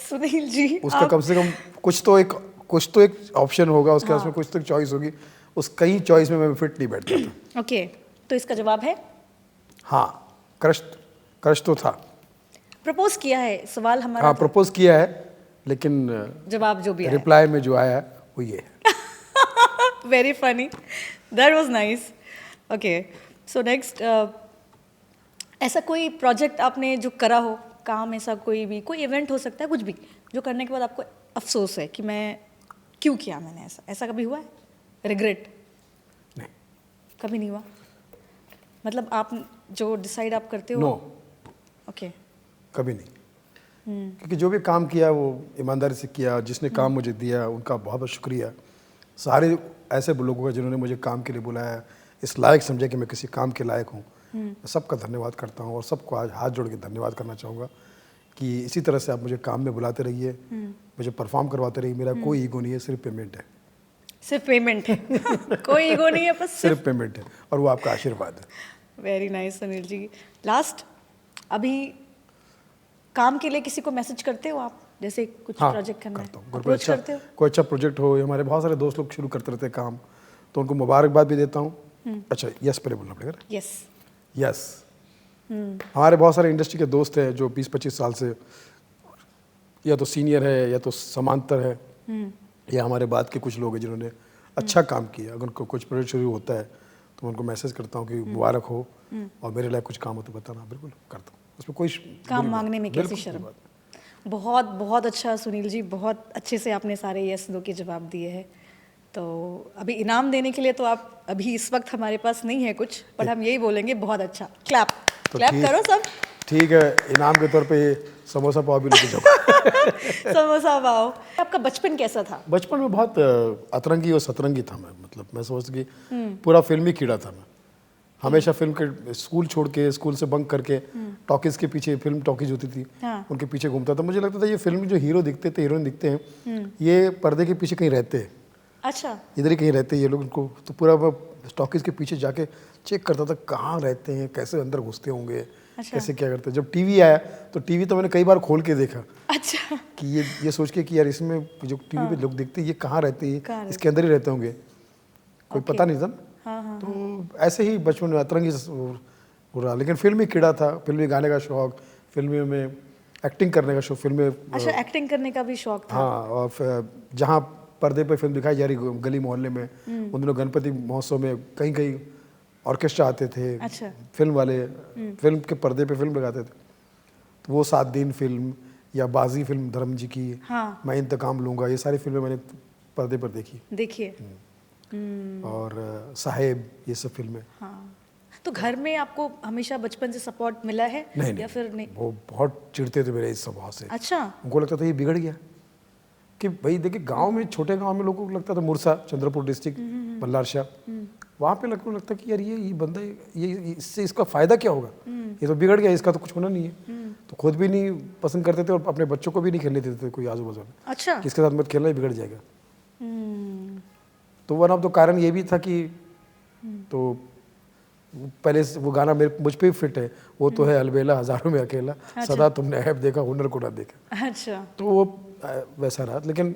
सुनील जी उसका कम से कम कुछ तो एक ऑप्शन होगा उसके पास में, कुछ तो चॉइस होगी। उस कई चॉइस में मैं फिट नहीं बैठता था। ओके, तो इसका जवाब है हाँ, क्रश तो था। प्रपोज किया है, सवाल हमारा हाँ, प्रपोज किया है, लेकिन जवाब जो भी आया रिप्लाई में जो आया है वो ये है। Very funny, that was nice. Okay, so next, ऐसा कोई प्रोजेक्ट आपने जो करा हो, काम ऐसा कोई इवेंट हो सकता है, कुछ भी जो करने के बाद आपको अफसोस है कि मैं क्यों किया, मैंने ऐसा कभी हुआ है? रिग्रेट नहीं, कभी नहीं हुआ? मतलब आप जो डिसाइड आप करते हो नो, ओके कभी नहीं। क्योंकि जो भी काम किया वो ईमानदारी से किया। जिसने काम मुझे दिया उनका बहुत बहुत शुक्रिया। सारे ऐसे लोगों का जिन्होंने मुझे काम के लिए बुलाया, इस लायक समझा कि मैं किसी काम के लायक हूँ, मैं सबका धन्यवाद करता हूँ। और सबको आज हाथ जोड़ के धन्यवाद करना चाहूँगा कि इसी तरह से आप मुझे काम में बुलाते रहिए, मुझे परफॉर्म करवाते रहिए। मेरा कोई ईगो नहीं है, सिर्फ पेमेंट है। सिर्फ पेमेंट है कोई ईगो नहीं है, बस सिर्फ पेमेंट है, और वो आपका आशीर्वाद है। वेरी नाइस सुनील जी। लास्ट, अभी काम के लिए किसी को मैसेज करते हो आप, जैसे कुछ हाँ, प्रोजेक्ट करना करता हूँ। है, कोई अप्रोच करते हो? कोई अच्छा प्रोजेक्ट हो, हमारे बहुत सारे दोस्त लोग शुरू करते रहते हैं काम, तो उनको मुबारकबाद भी देता हूँ। अच्छा, यस पहले बोलना पड़ेगा ना? यस। यस। हमारे बहुत सारे इंडस्ट्री के दोस्त हैं जो 20-25 साल से या तो सीनियर है या तो समांतर है, या हमारे बाद के कुछ लोग हैं जिन्होंने अच्छा काम किया। अगर उनको कुछ प्रोजेक्ट शुरू होता है तो मैं उनको मैसेज करता हूँ कि मुबारक हो, और मेरे लिए कुछ काम हो तो बताना। बिल्कुल करता हूँ, उसमें कोई काम मांगने में कैसी शर्म। बहुत बहुत अच्छा सुनील जी, बहुत अच्छे से आपने सारे यस नो के जवाब दिए हैं। तो अभी इनाम देने के लिए तो आप अभी इस वक्त हमारे पास नहीं है कुछ, पर हम यही बोलेंगे बहुत अच्छा। क्लैप तो क्लैप करो सब। ठीक है, इनाम के तौर पे समोसा पाव भी लेके जाओ। समोसा पाव। आपका बचपन कैसा था? बचपन में बहुत अतरंगी और सतरंगी था मैं। मतलब मैं समझता कि पूरा फिल्मी कीड़ा था मैं। हमेशा फिल्म के स्कूल छोड़ के, स्कूल से बंक करके टॉकीज के पीछे, फिल्म टॉकीज होती थी, उनके पीछे घूमता था। मुझे लगता था ये फिल्म में जो हीरो दिखते थे, हीरोइन दिखते हैं, ये पर्दे के पीछे कहीं रहते हैं। अच्छा, इधर ही कहीं रहते हैं ये लोग। उनको तो पूरा टॉकीज के पीछे जाके चेक करता था कहाँ रहते हैं, कैसे अंदर घुसते होंगे, कैसे क्या करते हैं। जब टीवी आया तो टीवी तो मैंने कई बार खोल के देखा, अच्छा कि ये सोच के कि यार इसमें जो टीवी पे लोग दिखते हैं ये कहाँ रहते हैं, इसके अंदर ही रहते होंगे, कोई पता नहीं था। तो ऐसे ही बचपन में अतरंगी हो रहा। लेकिन फिल्मी कीड़ा था, फिल्मी गाने का शौक, फिल्मी में एक्टिंग करने का शौक, फिल्म में। अच्छा, एक्टिंग करने का भी शौक था। हाँ, और जहाँ पर्दे पे फिल्म दिखाई जा रही गली मोहल्ले में, उन दिनों गणपति महोत्सव में कहीं कहीं ऑर्केस्ट्रा आते थे। अच्छा। फिल्म वाले फिल्म के पर्दे पे फिल्म लगाते थे, तो वो 7 दिन फिल्म या बाजी फिल्म धर्म जी की, हाँ। मैं इंतकाम लूँगा, ये सारी फिल्में मैंने पर्दे पर देखी। देखिए। और साहेब, ये सब फिल्में। हाँ, तो घर में आपको हमेशा बचपन से सपोर्ट मिला है? नहीं, या फिर नहीं? वो बहुत चिढ़ते थे मेरे इस स्वभाव से। अच्छा। उनको लगता था ये बिगड़ गया। कि भाई देखिए, गांव में, छोटे गांव में लोगों को लगता था, मुरसा, चंद्रपुर डिस्ट्रिक्ट, बल्लार शाह, वहाँ पे लोगों को लगता कि यार ये बंदा, ये इससे इसका फ़ायदा क्या होगा, ये तो बिगड़ गया, इसका तो कुछ होना नहीं है। तो खुद भी नहीं पसंद करते थे और अपने बच्चों को भी नहीं खेलने देते थे कोई आजू बाजू में। अच्छा। इसके साथ मत खेलना, ये बिगड़ जाएगा। तो वन ऑफ द कारण ये भी था कि तो पहले वो गाना मुझ पे भी फिट है, वो तो है अलबेला हजारों में अकेला, सदा तुमने ऐब देखा हुनर को ना देखा। अच्छा। तो वो वैसा रहा। लेकिन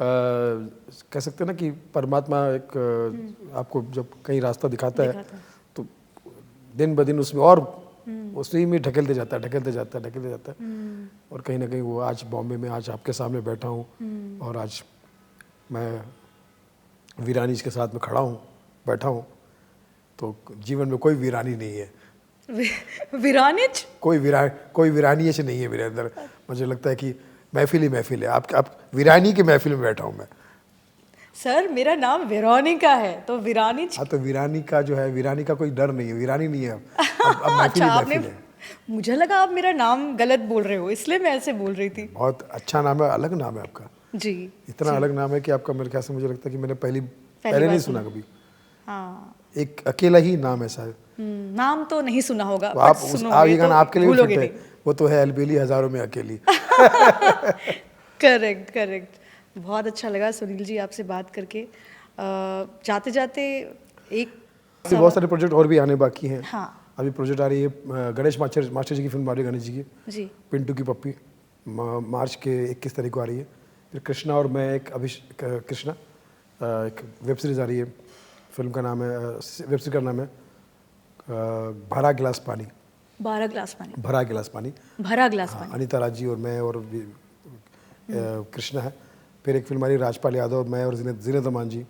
कह सकते हैं ना कि परमात्मा एक आपको जब कहीं रास्ता दिखाता है तो दिन ब दिन उसमें और उसी में ढकेलते जाता है। और कहीं ना कहीं वो आज बॉम्बे में, आज आपके सामने बैठा हूँ, और आज मैं वीरानी के साथ में खड़ा हूँ, बैठा हूँ। तो जीवन में कोई वीरानी नहीं है। वीरानिच? कोई वीरानी ऐसे नहीं है मेरे अंदर। मुझे लगता है कि महफिल ही महफिल है। आप वीरानी की महफिल में बैठा हूँ मैं। सर, मेरा नाम वेरोनिका है, तो वीरानी। हाँ, तो वीरानी का जो है, वीरानी का कोई डर नहीं है, वीरानी नहीं है। अब महफिल अच्छा, ही महफिल है। मुझे लगा आप मेरा नाम गलत बोल रहे हो, इसलिए मैं ऐसे बोल रही थी। बहुत अच्छा नाम है, अलग नाम है आपका। जी। इतना अलग नाम है कि आपका मेरे ख्याल से मुझे लगता है कि मैंने पहले नहीं सुना कभी। हाँ। एक अकेला ही नाम है शायद। नाम तो नहीं सुना होगा, तो आप सुनोगे ये गाना तो आपके लिए भी भूलोगे फिट है, वो तो है अलबेली हजारों में अकेली। Correct correct. बहुत अच्छा लगा सुनील जी आपसे बात करके। जाते जाते एक अभी बहुत सारे प्रोजेक्ट और भी आने बाकी हैं। हाँ अभी प्रोजेक्ट आ रही है गणेश मास्टर जी की फिल्म आ रही है, गणेश जी की जी। पिंटू की पप्पी, मार्च के 21 तारीख को आ रही है। फिर कृष्णा और मैं कृष्णा एक वेब सीरीज़ आ रही है। फिल्म का नाम है, वेब सीरीज का नाम है भरा गिलास पानी। 12 ग्लास पानी। भरा गिलास पानी। भरा गिलास हाँ, पानी। अनीता राज जी और मैं और कृष्णा है। फिर एक फिल्म आ रही है राजपाल यादव, मैं और जीनत अमान जी।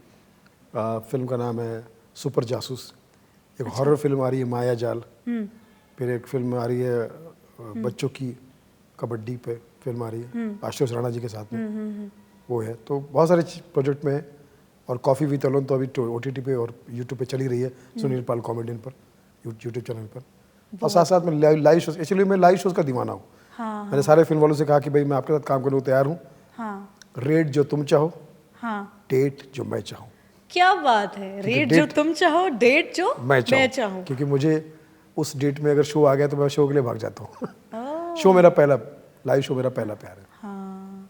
फिल्म का नाम है सुपर जासूस। एक हॉरर फिल्म आ रही है माया जाल। फिर एक फिल्म आ रही है बच्चों की कबड्डी पे फिल्म आ रही है आशुतोष राणा जी के साथ में। वो है, तो बहुत सारे प्रोजेक्ट में है। और कॉफ़ी विद अलोन तो अभी OTT पे और यूट्यूब पे चली रही है, सुनील पाल कॉमेडियन पर यूट्यूब चैनल पर। और साथ साथ में लाइव शोज, एक्चुअली मैं लाइव शोज का दीवाना हूँ। हाँ, मैंने सारे फिल्म वालों से कहा कि भाई मैं आपके साथ काम करने को तैयार हूँ। हाँ रेट जो तुम चाहो, हाँ। डेट जो मैं चाहूँ। क्या बात है, रेट जो तुम चाहो, डेट जो मैं चाहूँ। क्योंकि मुझे उस डेट में अगर शो आ गया तो मैं शो के लिए भाग जाता हूँ। शो मेरा पहला, लाइव शो मेरा पहला प्यार है। हाँ,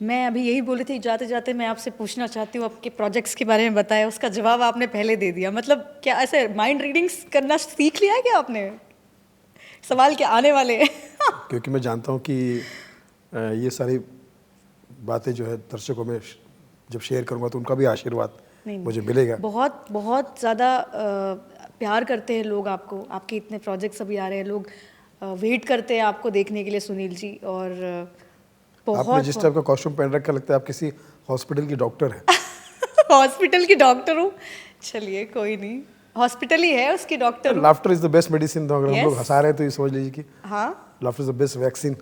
मैं अभी यही बोल रही थी, जाते जाते मैं आपसे पूछना चाहती हूँ आपके प्रोजेक्ट्स के बारे में बताया, उसका जवाब आपने पहले दे दिया। मतलब क्या ऐसे माइंड रीडिंग्स करना सीख लिया है क्या आपने? सवाल क्या आने वाले हैं। क्योंकि मैं जानता हूँ कि ये सारी बातें जो है दर्शकों में जब शेयर करूँगा तो उनका भी आशीर्वाद मुझे मिलेगा। बहुत बहुत ज़्यादा प्यार करते हैं लोग आपको, आपके इतने प्रोजेक्ट्स अभी आ रहे हैं, लोग वेट करते हैं आपको देखने के लिए सुनील जी। और आपने जिस टाइप का कॉस्ट्यूम पहन रखा लगता है आप किसी हॉस्पिटल की डॉक्टर है। हॉस्पिटल की डॉक्टर हूँ? चलिए कोई नहीं, हॉस्पिटल ही है उसकी डॉक्टर हूँ। Laughter is the best medicine. तो अगर हम लोग हंसा रहे हैं तो ये समझ लीजिए कि हाँ, laughter is the best vaccine.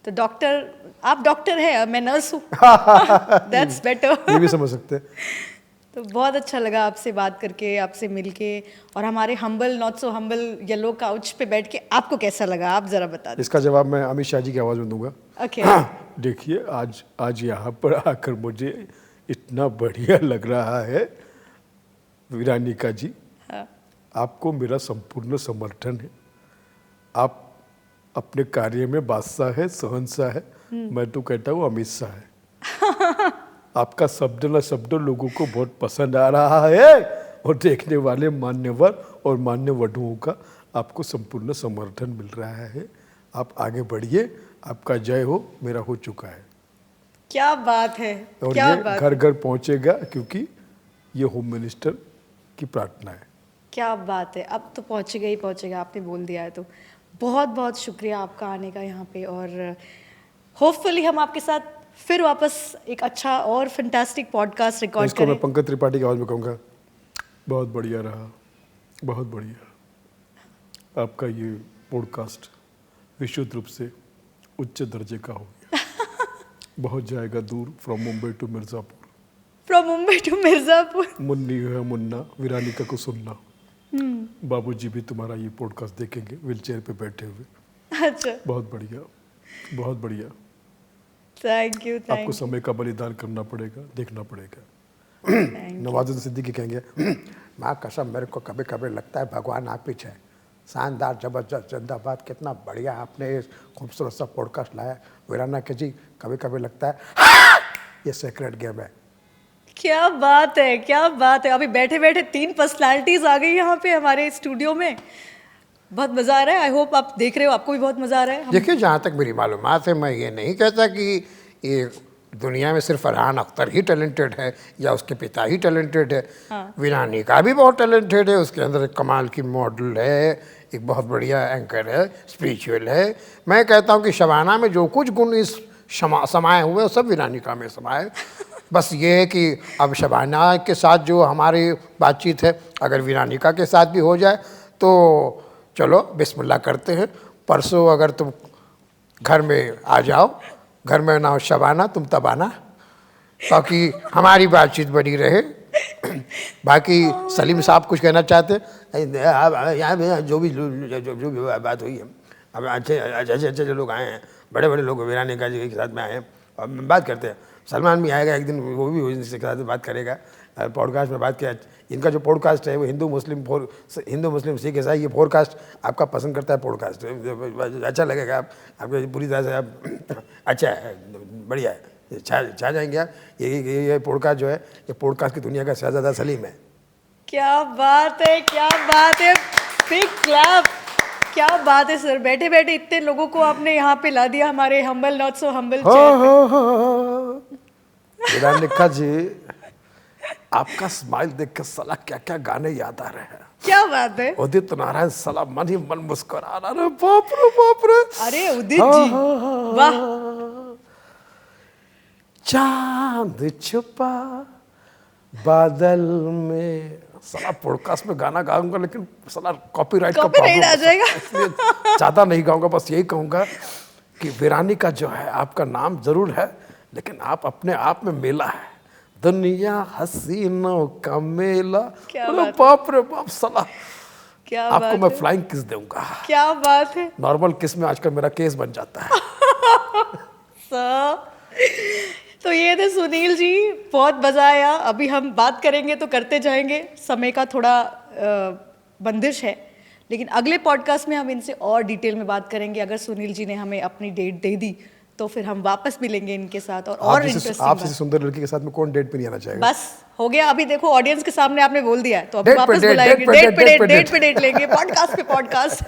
तो डॉक्टर, आप डॉक्टर हैं, मैं नर्स हूँ। That's better. ये भी समझ सकते हैं। तो बहुत अच्छा लगा आपसे बात करके, आपसे मिलके। और हमारे humble not so humble yellow couch पे बैठ के आपको कैसा लगा, आप जरा बता दें। इसका जवाब मैं अमित शाह जी की आवाज़ में दूंगा। ओके। देखिए, आज यहाँ पर आकर मुझे इतना बढ़िया लग रहा है वीरानिका जी। हाँ। आपको मेरा संपूर्ण समर्थन है। आप अपने कार्य में बादशाह है, शहंशाह है। मैं तो कहता हूँ अमित शाह है। आपका शब्द न शब्द लोगों को बहुत पसंद आ रहा है और देखने वाले मान्यवर और मान्य वधुओं का आपको संपूर्ण समर्थन मिल रहा है। आप आगे बढ़िए, आपका जय हो, मेरा हो चुका है। क्या बात है, और क्या ये बात घर घर पहुंचेगा क्योंकि ये होम मिनिस्टर की प्रार्थना है। क्या बात है, अब तो पहुंचेगा ही पहुंचेगा, आपने बोल दिया है तो। बहुत बहुत शुक्रिया आपका आने का यहाँ पे। और होपफुली हम आपके साथ फिर वापस एक अच्छा और फैंटास्टिक पॉडकास्ट रिकॉर्ड इसको करें। मैं पंकज त्रिपाठी की आवाज़ में कहूँगा, बहुत बढ़िया रहा, बहुत बढ़िया। आपका ये पॉडकास्ट विशुद्ध रूप से उच्च दर्जे का हो गया। बहुत जाएगा दूर, from Mumbai to Mirzapur. From Mumbai to Mirzapur. Munni है मुन्ना, वीरानिका को सुनना। बाबूजी भी तुम्हारा ये पॉडकास्ट देखेंगे व्हीलचेयर पे बैठे हुए। अच्छा, बहुत बढ़िया, बहुत बढ़िया। Thank you. आपको समय का बलिदान करना पड़ेगा, देखना पड़ेगा। नवाजुद्दीन सिद्दीकी कहेंगे, माँ कसम मेरे को कभी कभी लगता है भगवान आप पीछे है। शानदार, जबरदस्त, जिंदाबाद, कितना बढ़िया आपने इस खूबसूरत सा पॉडकास्ट लाया वीरानिका जी। कभी कभी लगता है ये सेक्रेट गेम है। क्या बात है, क्या बात है। अभी बैठे बैठे 3 पर्सनालिटीज आ गई यहाँ पे हमारे स्टूडियो में। बहुत मजा आ रहा है। आई होप आप देख रहे हो, आपको भी बहुत मजा आ रहा है। देखिए, जहाँ तक मेरी मालूमात है, मैं ये नहीं कहता कि ये दुनिया में सिर्फ फरहान अख्तर ही टैलेंटेड है या उसके पिता ही टैलेंटेड है। हाँ। वीरानिका भी बहुत टैलेंटेड है। उसके अंदर एक कमाल की मॉडल है, एक बहुत बढ़िया एंकर है, स्पिरिचुअल है। मैं कहता हूँ कि शबाना में जो कुछ गुण इस समाये हुए हैं सब वीरानिका में समाये। बस ये है कि अब शबाना के साथ जो हमारी बातचीत है, अगर वीरानिका के साथ भी हो जाए तो चलो बिस्मिल्लाह करते हैं। परसों अगर तुम घर में आ जाओ, घर में ना हो शबाना तुम तबाना, ताकि हमारी बातचीत बनी रहे। बाकी सलीम साहब कुछ कहना चाहते हैं? यहाँ जो भी बात हुई है, अब अच्छे लोग आए हैं, बड़े बड़े लोग वीरानी का जी के साथ में आए हैं और बात करते हैं। सलमान भी आएगा एक दिन, वो भी उसके साथ बात करेगा, पॉडकास्ट में बात किया। इनका जो पॉडकास्ट है वो हिंदू मुस्लिम सिख ईसाई, ये पॉडकास्ट आपका पसंद करता है पॉडकास्ट, अच्छा लगेगा, आपको पूरी तरह से आप अच्छा है, बढ़िया है, छा जाएंगे आप। ये पॉडकास्ट जो है, ये पॉडकास्ट की दुनिया का शहजादा सलीम है। क्या बात है, क्या बात है, बिग क्लैप। क्या बात है सर, बैठे बैठे इतने लोगों को आपने यहाँ पे ला दिया हमारे हम्बल नॉट सो हम्बल वीरानिका जी, आपका स्माइल देख के साला क्या क्या गाने याद आ रहे हैं। क्या बात है। उदित नारायण, साला मन ही मन मुस्कुरा रहा है, बाप रे। अरे उदित जी, वाह। चांद छुपा बादल में, साला पॉडकास्ट में गाना गाऊंगा लेकिन साला कॉपीराइट का प्रॉब्लम आ जाएगा, इसलिए ज़्यादा नहीं गाऊंगा। बस यही कहूंगा कि वीरानिका जो है, आपका नाम जरूर है लेकिन आप अपने आप में मेला है, दुनिया हसीनों का मेला। बाप रे बाप, साला क्या आपको मैं फ्लाइंग किस दूंगा। क्या बात है। नॉर्मल किस में आजकल मेरा केस बन जाता है। तो ये थे सुनील जी, बहुत मजा आया। अभी हम बात करेंगे तो करते जाएंगे, समय का थोड़ा बंदिश है, लेकिन अगले पॉडकास्ट में हम इनसे और डिटेल में बात करेंगे। अगर सुनील जी ने हमें अपनी डेट दे दी तो फिर हम वापस मिलेंगे इनके साथ और इंटरेस्टिंग। आप जैसी सुंदर लड़की के साथ में कौन डेट पे नहीं आना चाहेगा। बस हो गया, अभी देखो ऑडियंस के सामने आपने बोल दिया है तो अभी वापस बुलाएंगे, डेट पे डेट लेंगे, पॉडकास्ट पे podcast.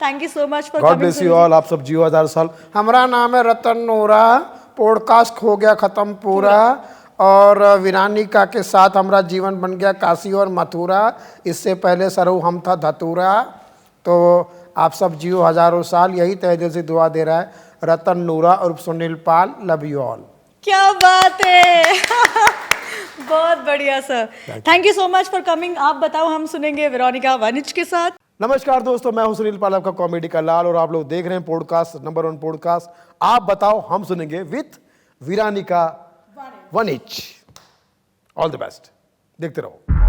Thank you so much for coming. God bless you all, आप सब जियो 1000 साल। हमारा नाम है रतन नोरा, पॉडकास्ट हो गया ख़त्म पूरा, और वीरानिका के साथ हमारा जीवन बन गया काशी और मथुरा। इससे पहले सरऊ हम था धतूरा। तो आप सब जियो हजारों साल, यही तहे दिल से दुआ दे रहा है रतन नूरा और Sunil Pal. Love you all. क्या बात है। बहुत बढ़िया sir, thank you so much for coming. आप बताओ हम सुनेंगे वेरोनिका वनिज के साथ। नमस्कार दोस्तों, मैं हूं सुनील पाल, आपका कॉमेडी का लाल, और आप लोग देख रहे हैं पॉडकास्ट नंबर 1 पॉडकास्ट आप बताओ हम सुनेंगे विथ वीरानिका वनिज। ऑल द बेस्ट, देखते रहो।